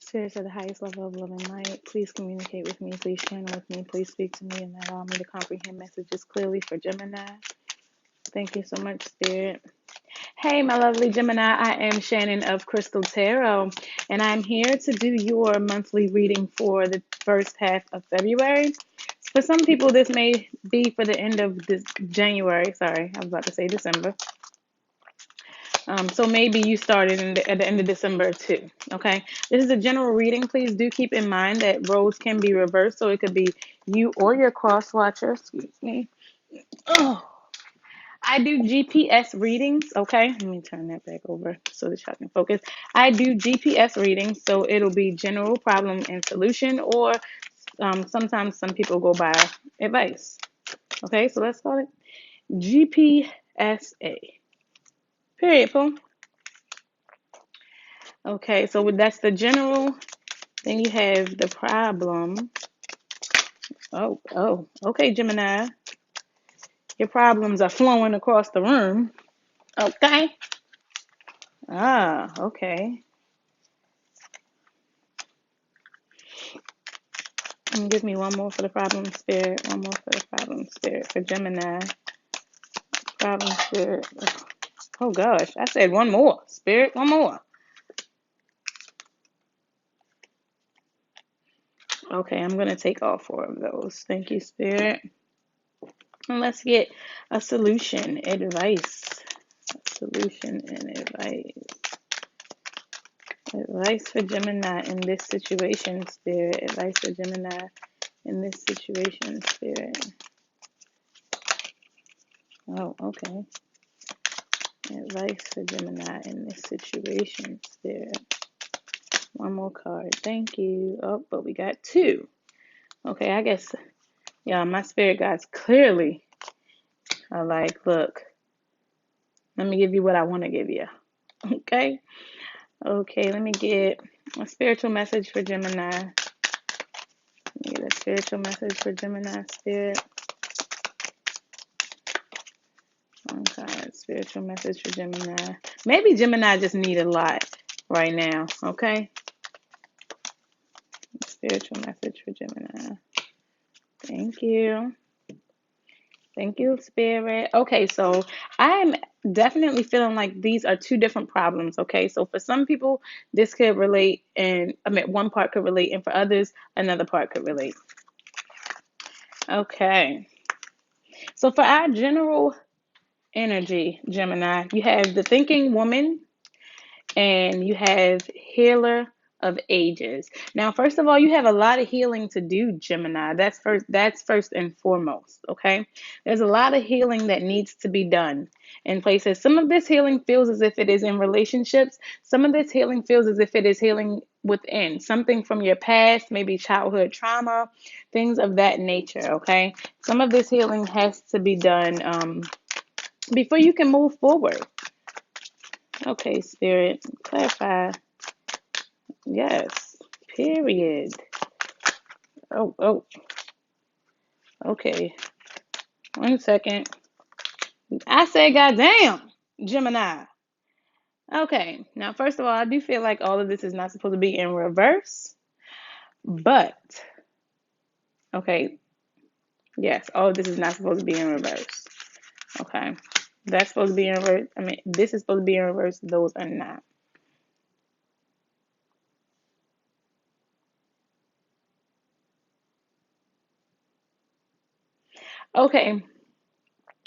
Spirits of the highest level of love and light, please communicate with me. Please channel with me. Please speak to me and allow me to comprehend messages clearly for Gemini. Thank you so much, Spirit. Hey, my lovely Gemini. I am Shannon of Crystal Tarot, and I'm here to do your monthly reading for the first half of February. For some people, this may be for the end of this January. Sorry, I was about to say December. So maybe you started at the end of December too. Okay, this is a general reading. Please do keep in mind that roles can be reversed, so it could be you or your cross watcher. Excuse me. Oh, I do GPS readings. Okay, let me turn that back over so that y'all can focus. I do GPS readings, so it'll be general problem and solution, or sometimes some people go by advice. Okay, so let's call it GPSA. Period. Boom. Okay, so that's the general. Then you have the problem. Oh, okay, Gemini. Your problems are flowing across the room. Okay. Okay. And give me one more for the problem spirit. One more for the problem spirit for Gemini. Problem spirit. Oh gosh, I said one more. Spirit, one more. Okay, I'm going to take all four of those. Thank you, Spirit. And let's get a solution, advice. Solution and advice. Advice for Gemini in this situation, Spirit. Advice for Gemini in this situation, Spirit. Oh, okay. Advice for Gemini in this situation, Spirit. One more card. Thank you. Oh, but we got two. Okay, I guess, yeah, my spirit guides clearly are like, look, let me give you what I want to give you. Okay? Okay, let me get a spiritual message for Gemini. Let me get a spiritual message for Gemini, Spirit. Okay, spiritual message for Gemini. Maybe Gemini just need a lot right now, okay? Spiritual message for Gemini. Thank you. Thank you, Spirit. Okay, so I'm definitely feeling like these are two different problems, okay? So for some people, this could relate, and I mean, one part could relate, and for others, another part could relate. Okay. So for our general energy, Gemini, you have the thinking woman, and you have healer of ages. Now, first of all, you have a lot of healing to do, Gemini. That's first and foremost, okay? There's a lot of healing that needs to be done in places. Some of this healing feels as if it is in relationships. Some of this healing feels as if it is healing within, something from your past, maybe childhood trauma, things of that nature, okay? Some of this healing has to be done before you can move forward. Okay, Spirit, clarify. Yes, period. Oh, okay. 1 second. I say, goddamn, Gemini. Okay, now, first of all, I do feel like all of this is not supposed to be in reverse, but, okay, yes, all of this is not supposed to be in reverse. Okay, that's supposed to be in reverse. I mean, this is supposed to be in reverse, those are not. Okay,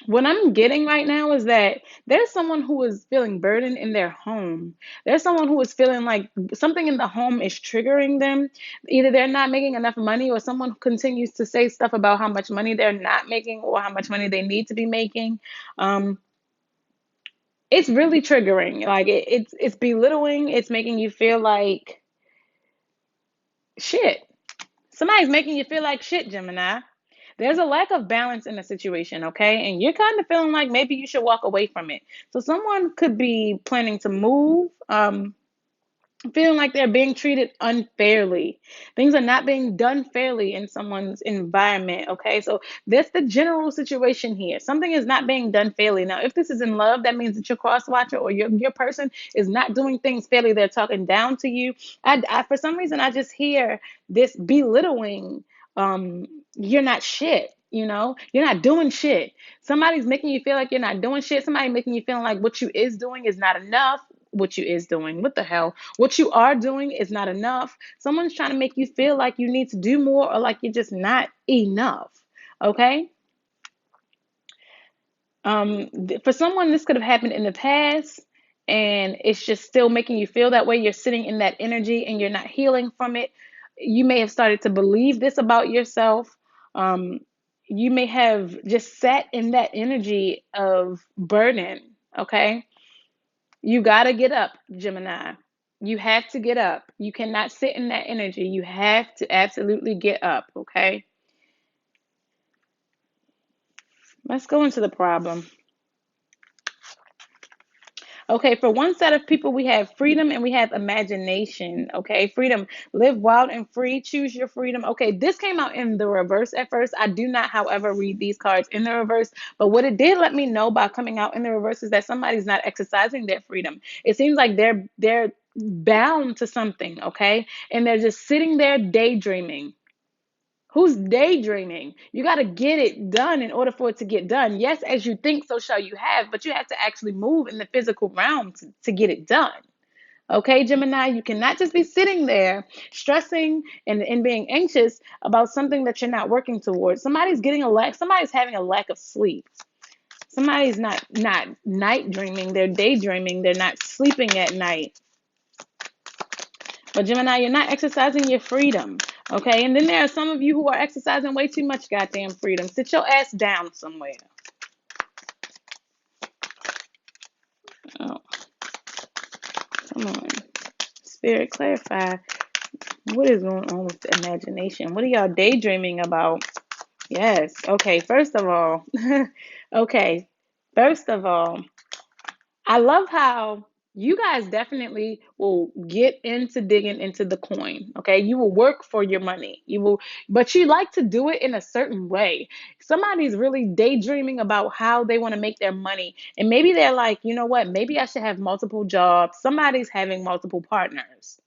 what I'm getting right now is that there's someone who is feeling burdened in their home. There's someone who is feeling like something in the home is triggering them. Either they're not making enough money, or someone continues to say stuff about how much money they're not making or how much money they need to be making. Um, it's really triggering. Like it's belittling. It's making you feel like shit. Somebody's making you feel like shit, Gemini. There's a lack of balance in the situation, okay? And you're kind of feeling like maybe you should walk away from it. So someone could be planning to move. feeling like they're being treated unfairly. Things are not being done fairly in someone's environment. Okay, so that's the general situation here. Something is not being done fairly. Now, if this is in love, that means that your cross watcher or your person is not doing things fairly. They're talking down to you. For some reason, I just hear this belittling. You're not shit. You're not doing shit. Somebody's making you feel like you're not doing shit. Somebody making you feel like what you is doing is not enough. What you is doing, what the hell? What you are doing is not enough. Someone's trying to make you feel like you need to do more or like you're just not enough. Okay? For someone, this could have happened in the past, and it's just still making you feel that way. You're sitting in that energy and you're not healing from it. You may have started to believe this about yourself. Um, you may have just sat in that energy of burden. Okay? You got to get up, Gemini. You have to get up. You cannot sit in that energy. You have to absolutely get up, okay? Let's go into the problem. Okay, for one set of people, we have freedom and we have imagination. Okay, freedom, live wild and free, choose your freedom. Okay, this came out in the reverse at first. I do not, however, read these cards in the reverse, but what it did let me know by coming out in the reverse is that somebody's not exercising their freedom. It seems like they're bound to something, okay, and they're just sitting there daydreaming. Who's daydreaming? You got to get it done in order for it to get done. Yes, as you think, so shall you have, but you have to actually move in the physical realm to get it done. Okay, Gemini, you cannot just be sitting there stressing and being anxious about something that you're not working towards. Somebody's having a lack of sleep. Somebody's not night dreaming, they're daydreaming, they're not sleeping at night. But Gemini, you're not exercising your freedom. Okay, and then there are some of you who are exercising way too much goddamn freedom. Sit your ass down somewhere. Oh, come on. Spirit, clarify. What is going on with the imagination? What are y'all daydreaming about? Yes. Okay, first of all, okay, first of all, I love how you guys definitely will get into digging into the coin. Okay. You will work for your money. But you like to do it in a certain way. Somebody's really daydreaming about how they want to make their money. And maybe they're like, you know what? Maybe I should have multiple jobs. Somebody's having multiple partners.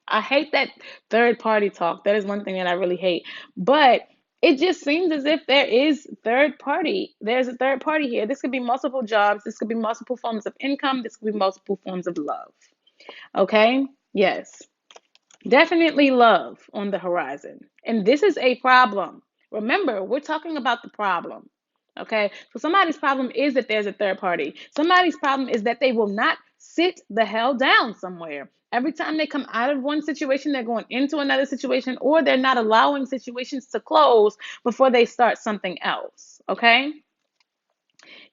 I hate that third party talk. That is one thing that I really hate. But it just seems as if there is third party. There's a third party here. This could be multiple jobs. This could be multiple forms of income. This could be multiple forms of love. Okay? Yes. Definitely love on the horizon. And this is a problem. Remember, we're talking about the problem. Okay? So somebody's problem is that there's a third party. Somebody's problem is that they will not sit the hell down somewhere. Every time they come out of one situation, they're going into another situation, or they're not allowing situations to close before they start something else. Okay?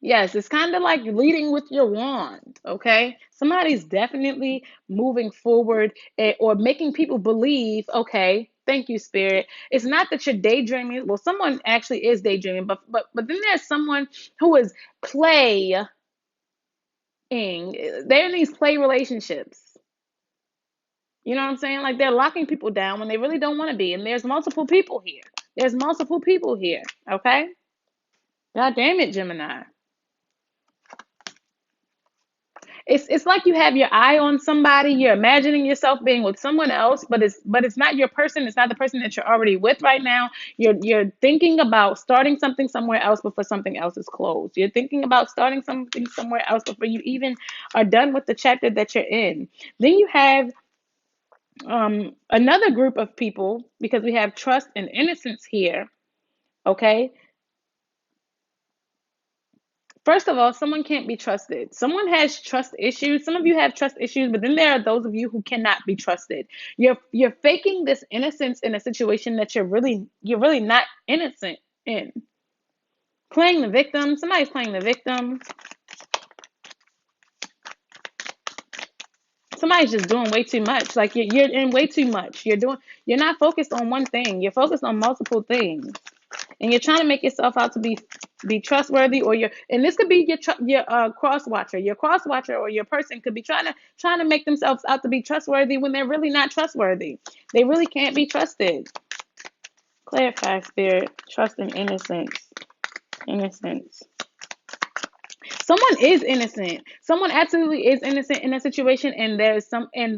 Yes, it's kind of like leading with your wand, okay? Somebody's definitely moving forward or making people believe, okay, thank you, Spirit. It's not that you're daydreaming. Well, someone actually is daydreaming, but then there's someone who is playing. They're in these play relationships. You know what I'm saying? Like they're locking people down when they really don't want to be. And there's multiple people here. There's multiple people here, okay? God damn it, Gemini. It's like you have your eye on somebody, you're imagining yourself being with someone else, but it's not your person, it's not the person that you're already with right now. You're thinking about starting something somewhere else before something else is closed. You're thinking about starting something somewhere else before you even are done with the chapter that you're in. Then you have another group of people, because we have trust and innocence here. Okay, first of all, someone can't be trusted. Someone has trust issues. Some of you have trust issues, but then there are those of you who cannot be trusted. You're faking this innocence in a situation that you're really not innocent in. Playing the victim. Somebody's playing the victim. Somebody's just doing way too much. Like you're in way too much. You're not focused on one thing. You're focused on multiple things. and you're trying to make yourself out to be trustworthy, or and this could be your cross watcher. Your cross watcher or your person could be trying to make themselves out to be trustworthy when they're really not trustworthy. They really can't be trusted. Clarify, spirit. Trust and innocence. Innocence. Someone is innocent. Someone absolutely is innocent in a situation, and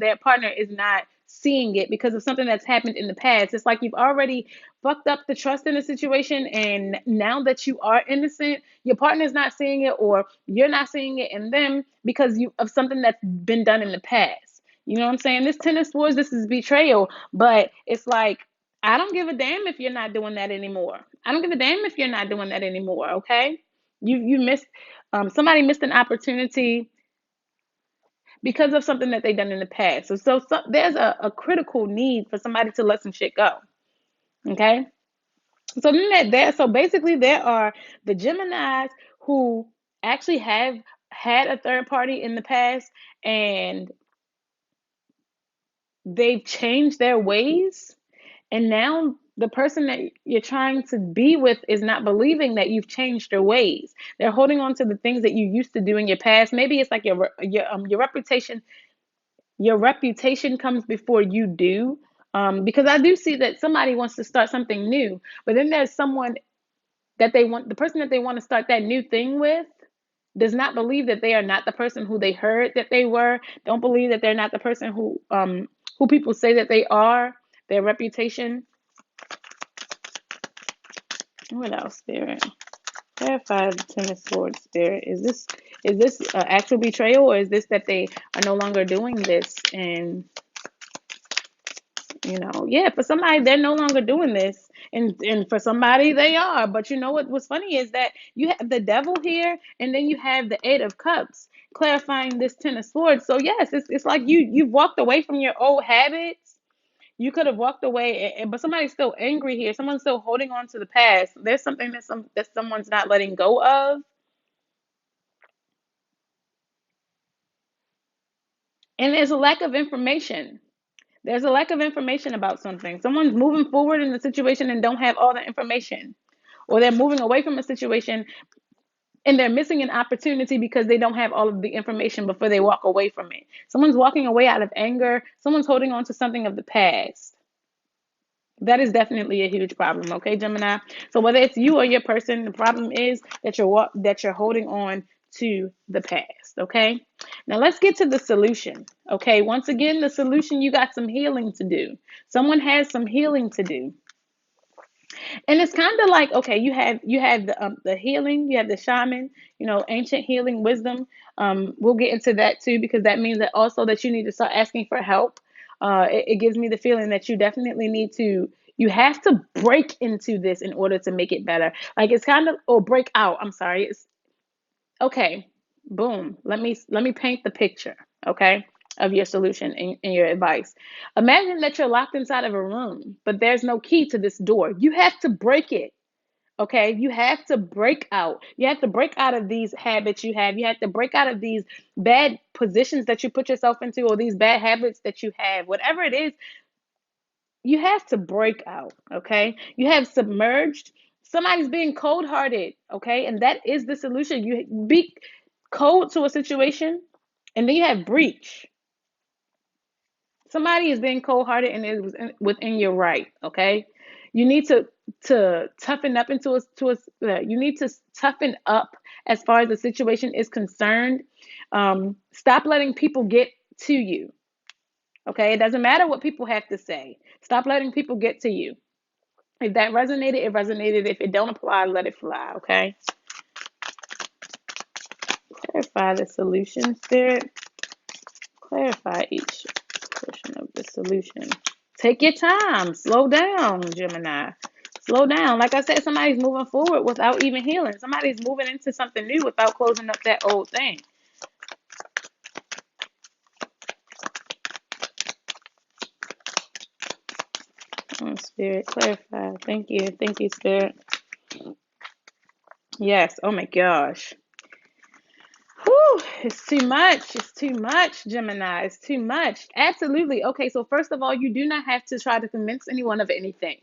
their partner is not seeing it because of something that's happened in the past. It's like you've already fucked up the trust in the situation, and now that you are innocent, your partner's not seeing it, or you're not seeing it in them because of something that's been done in the past. You know what I'm saying? This Ten of Swords, this is betrayal, but it's like, I don't give a damn if you're not doing that anymore. I don't give a damn if you're not doing that anymore. Okay, you missed. Somebody missed an opportunity because of something that they done in the past. So there's a critical need for somebody to let some shit go. Okay. So basically there are the Geminis who actually have had a third party in the past, and they've changed their ways. And now the person that you're trying to be with is not believing that you've changed your ways. They're holding on to the things that you used to do in your past. Maybe it's like your reputation. Your reputation comes before you do. Because I do see that somebody wants to start something new, but then there's someone that the person that they want to start that new thing with does not believe that they are not the person who they heard that they were. Don't believe that they're not the person who people say that they are. Their reputation. What else, Spirit? Clarify the Ten of Swords, Spirit. Is this actual betrayal, or is this that they are no longer doing this? And yeah, for somebody they're no longer doing this, and for somebody they are. But you know what's funny is that you have the Devil here, and then you have the Eight of Cups, clarifying this Ten of Swords. So yes, it's like you've walked away from your old habits. You could have walked away, but somebody's still angry here. Someone's still holding on to the past. There's something that someone's not letting go of, and there's a lack of information. There's a lack of information about something. Someone's moving forward in the situation and don't have all the information, or they're moving away from a situation and they're missing an opportunity because they don't have all of the information before they walk away from it. Someone's walking away out of anger. Someone's holding on to something of the past. That is definitely a huge problem, okay, Gemini? So whether it's you or your person, the problem is that you're holding on to the past, okay? Now let's get to the solution, okay? Once again, the solution, you got some healing to do. Someone has some healing to do. And it's kind of like, okay, you have the healing, you have the shaman, ancient healing wisdom. We'll get into that too, because that means that also that you need to start asking for help. It gives me the feeling that you have to break into this in order to make it better. Like it's kind of, or break out. I'm sorry. It's okay. Boom. Let me paint the picture. Okay. Of your solution and your advice. Imagine that you're locked inside of a room, but there's no key to this door. You have to break it. Okay, you have to break out. You have to break out of these habits you have. You have to break out of these bad positions that you put yourself into, or these bad habits that you have. Whatever it is, you have to break out. Okay, you have submerged. Somebody's being cold hearted. Okay, and that is the solution. You be cold to a situation, and then you have breach. Somebody is being cold-hearted, and it was within your right. Okay, you need to toughen up you need to toughen up as far as the situation is concerned. Stop letting people get to you. Okay, it doesn't matter what people have to say. Stop letting people get to you. If that resonated, it resonated. If it don't apply, let it fly. Okay. Clarify the solution, Spirit. Clarify each portion of the solution. Take your time. Slow down, Gemini. Slow down. Like I said, somebody's moving forward without even healing. Somebody's moving into something new without closing up that old thing. Oh, Spirit, clarify. Thank you. Thank you, Spirit. Yes. Oh my gosh. Whew, it's too much. It's too much, Gemini. It's too much. Absolutely. Okay, so first of all, you do not have to try to convince anyone of anything.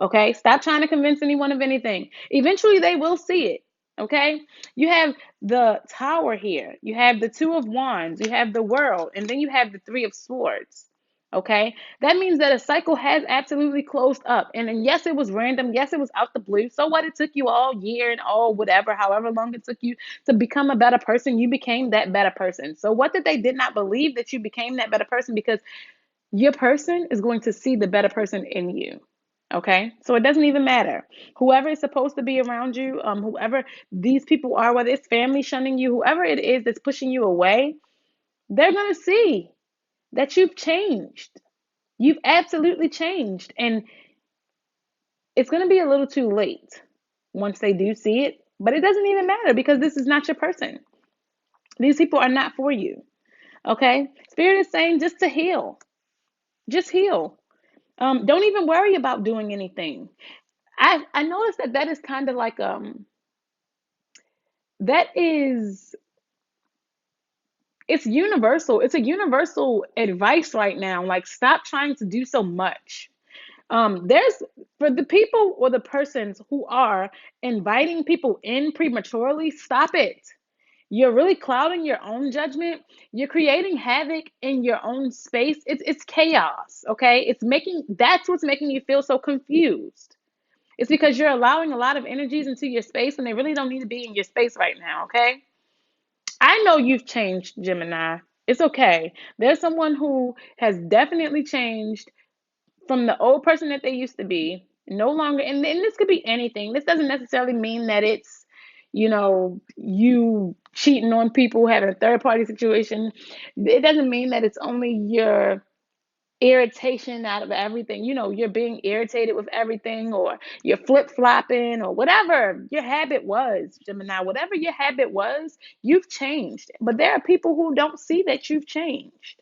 Okay? Stop trying to convince anyone of anything. Eventually, they will see it. Okay? You have the tower here. You have the two of wands. You have the world. And then you have the three of swords. Okay? That means that a cycle has absolutely closed up. And then, yes, it was random. Yes, it was out the blue. So what? It took you all year and all whatever, however long it took you to become a better person. You became that better person. So what that they did not believe that you became that better person, because your person is going to see the better person in you. Okay, so it doesn't even matter whoever is supposed to be around you, whoever these people are, whether it's family shunning you, whoever it is that's pushing you away, they're going to see that you've changed. You've absolutely changed, and it's going to be a little too late once they do see it, but it doesn't even matter because this is not your person. These people are not for you. Okay, Spirit is saying just to heal. Just heal. Don't even worry about doing anything. I noticed that that is kind of like that is, it's universal. It's a universal advice right now. Like, stop trying to do so much. There's, for the people or the persons who are inviting people in prematurely, stop it. You're really clouding your own judgment. You're creating havoc in your own space. It's chaos. Okay, it's making, that's what's making you feel so confused. It's because you're allowing a lot of energies into your space and they really don't need to be in your space right now, okay? I know you've changed, Gemini. It's okay. There's someone who has definitely changed from the old person that they used to be. No longer, and this could be anything. This doesn't necessarily mean that it's, you cheating on people, having a third party situation. It doesn't mean that it's only your irritation out of everything. You're being irritated with everything, or you're flip flopping, or whatever your habit was, Gemini. Whatever your habit was, you've changed. But there are people who don't see that you've changed.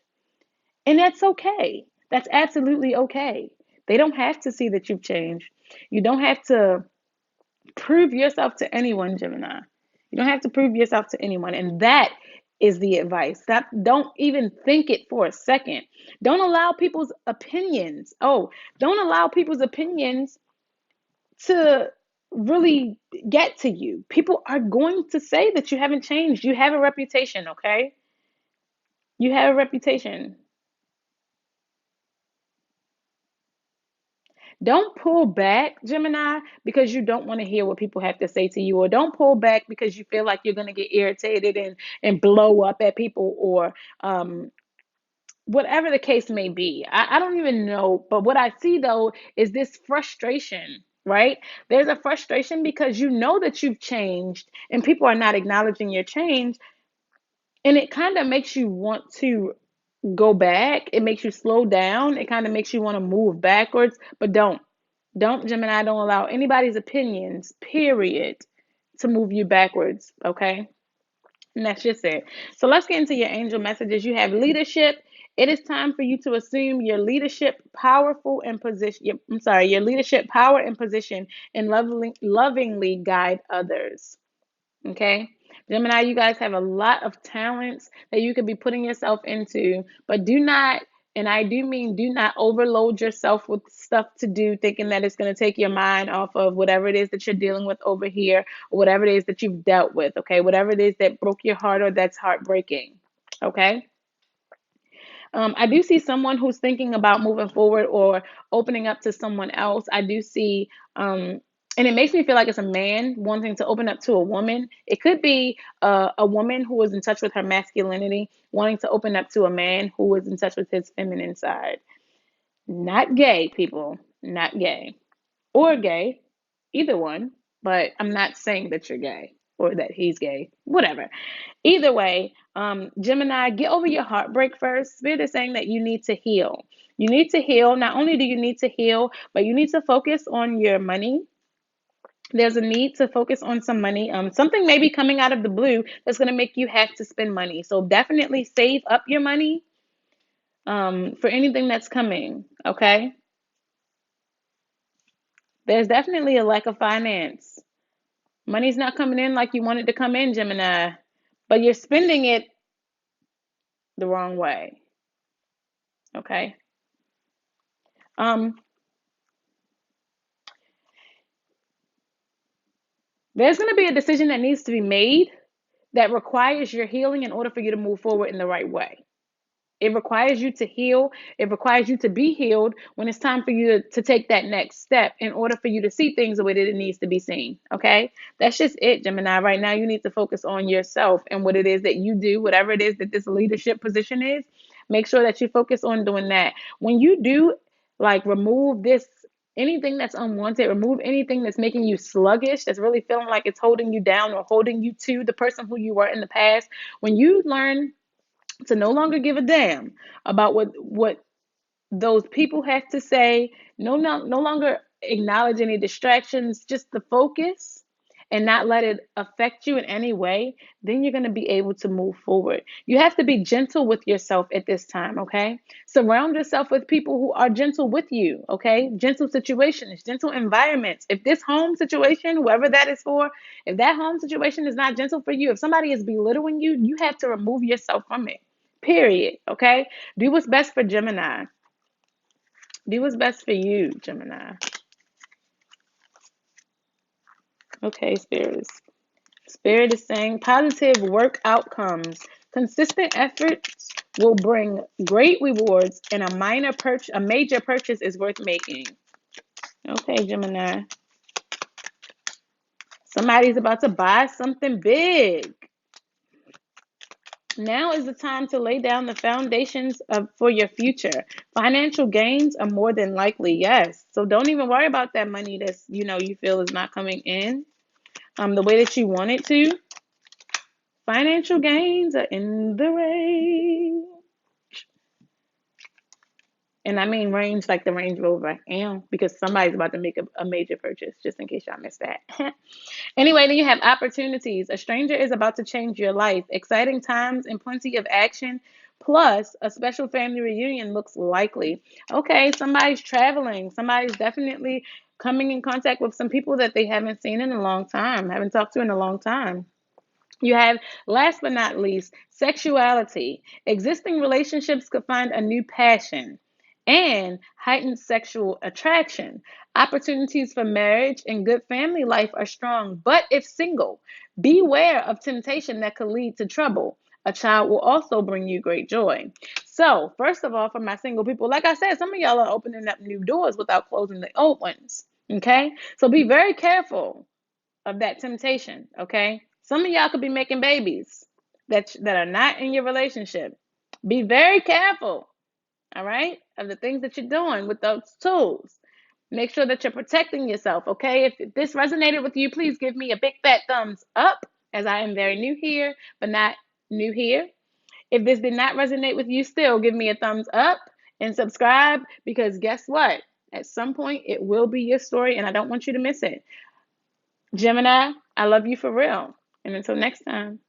And that's okay. That's absolutely okay. They don't have to see that you've changed. You don't have to prove yourself to anyone, Gemini. You don't have to prove yourself to anyone. And that is the advice. That, don't even think it for a second. Don't allow people's opinions. Oh, don't allow people's opinions to really get to you. People are going to say that you haven't changed. You have a reputation, okay? You have a reputation. Don't pull back, Gemini, because you don't want to hear what people have to say to you, or don't pull back because you feel like you're going to get irritated and blow up at people, or whatever the case may be. I don't even know. But what I see, though, is this frustration, right? There's a frustration because you know that you've changed and people are not acknowledging your change. And it kind of makes you want to go back. It makes you slow down. It kind of makes you want to move backwards, but don't. Don't, Gemini, don't allow anybody's opinions, period, to move you backwards, okay? And that's just it. So let's get into your angel messages. You have leadership. It is time for you to assume your leadership powerful and position. I'm sorry, your leadership power and position, and lovingly guide others. Okay. Gemini, you guys have a lot of talents that you could be putting yourself into, but do not, and I do mean do not overload yourself with stuff to do, thinking that it's going to take your mind off of whatever it is that you're dealing with over here, or whatever it is that you've dealt with. Okay. Whatever it is that broke your heart or that's heartbreaking. Okay. I do see someone who's thinking about moving forward or opening up to someone else. I do see, and it makes me feel like it's a man wanting to open up to a woman. It could be a woman who is in touch with her masculinity, wanting to open up to a man who is in touch with his feminine side. Not gay, people, not gay or gay, either one. But I'm not saying that you're gay or that he's gay, whatever. Either way, Gemini, get over your heartbreak first. Spirit is saying that you need to heal. You need to heal. Not only do you need to heal, but you need to focus on your money. There's a need to focus on some money. Something may be coming out of the blue that's going to make you have to spend money. So definitely save up your money for anything that's coming. Okay. There's definitely a lack of finance. Money's not coming in like you want it to come in, Gemini, but you're spending it the wrong way. Okay. Um, There's going to be a decision that needs to be made that requires your healing in order for you to move forward in the right way. It requires you to heal. It requires you to be healed when it's time for you to take that next step in order for you to see things the way that it needs to be seen. Okay? That's just it, Gemini. Right now, you need to focus on yourself and what it is that you do, whatever it is that this leadership position is. Make sure that you focus on doing that. When you do, like, remove this, anything that's unwanted, remove anything that's making you sluggish, that's really feeling like it's holding you down or holding you to the person who you were in the past. When you learn to no longer give a damn about what those people have to say, no longer acknowledge any distractions, just the focus and not let it affect you in any way, then you're going to be able to move forward. You have to be gentle with yourself at this time, okay? Surround yourself with people who are gentle with you, okay? Gentle situations, gentle environments. If this home situation, whoever that is for, if that home situation is not gentle for you, if somebody is belittling you, you have to remove yourself from it. Period. Okay? Do what's best for Gemini. Do what's best for you, Gemini. Okay, Spirit is saying positive work outcomes. Consistent efforts will bring great rewards, and a major purchase is worth making. Okay, Gemini. Somebody's about to buy something big. Now is the time to lay down the foundations for your future. Financial gains are more than likely, yes. So don't even worry about that money that's, you feel is not coming in the way that you want it to. Financial gains are in the range. And I mean range like the Range Rover, because somebody's about to make a major purchase, just in case y'all missed that. Anyway, then you have opportunities. A stranger is about to change your life. Exciting times and plenty of action. Plus, a special family reunion looks likely. Okay, somebody's traveling. Somebody's definitely coming in contact with some people that they haven't seen in a long time, haven't talked to in a long time. You have, last but not least, sexuality. Existing relationships could find a new passion and heightened sexual attraction. Opportunities for marriage and good family life are strong, but if single, beware of temptation that could lead to trouble. A child will also bring you great joy. So, first of all, for my single people, like I said, some of y'all are opening up new doors without closing the old ones. Okay? So be very careful of that temptation, okay? Some of y'all could be making babies that are not in your relationship. Be very careful, all right, of the things that you're doing with those tools. Make sure that you're protecting yourself, okay? If this resonated with you, please give me a big fat thumbs up, as I am very new here, but not new here. If this did not resonate with you, still give me a thumbs up and subscribe, because guess what? At some point, it will be your story, and I don't want you to miss it. Gemini, I love you for real. And until next time.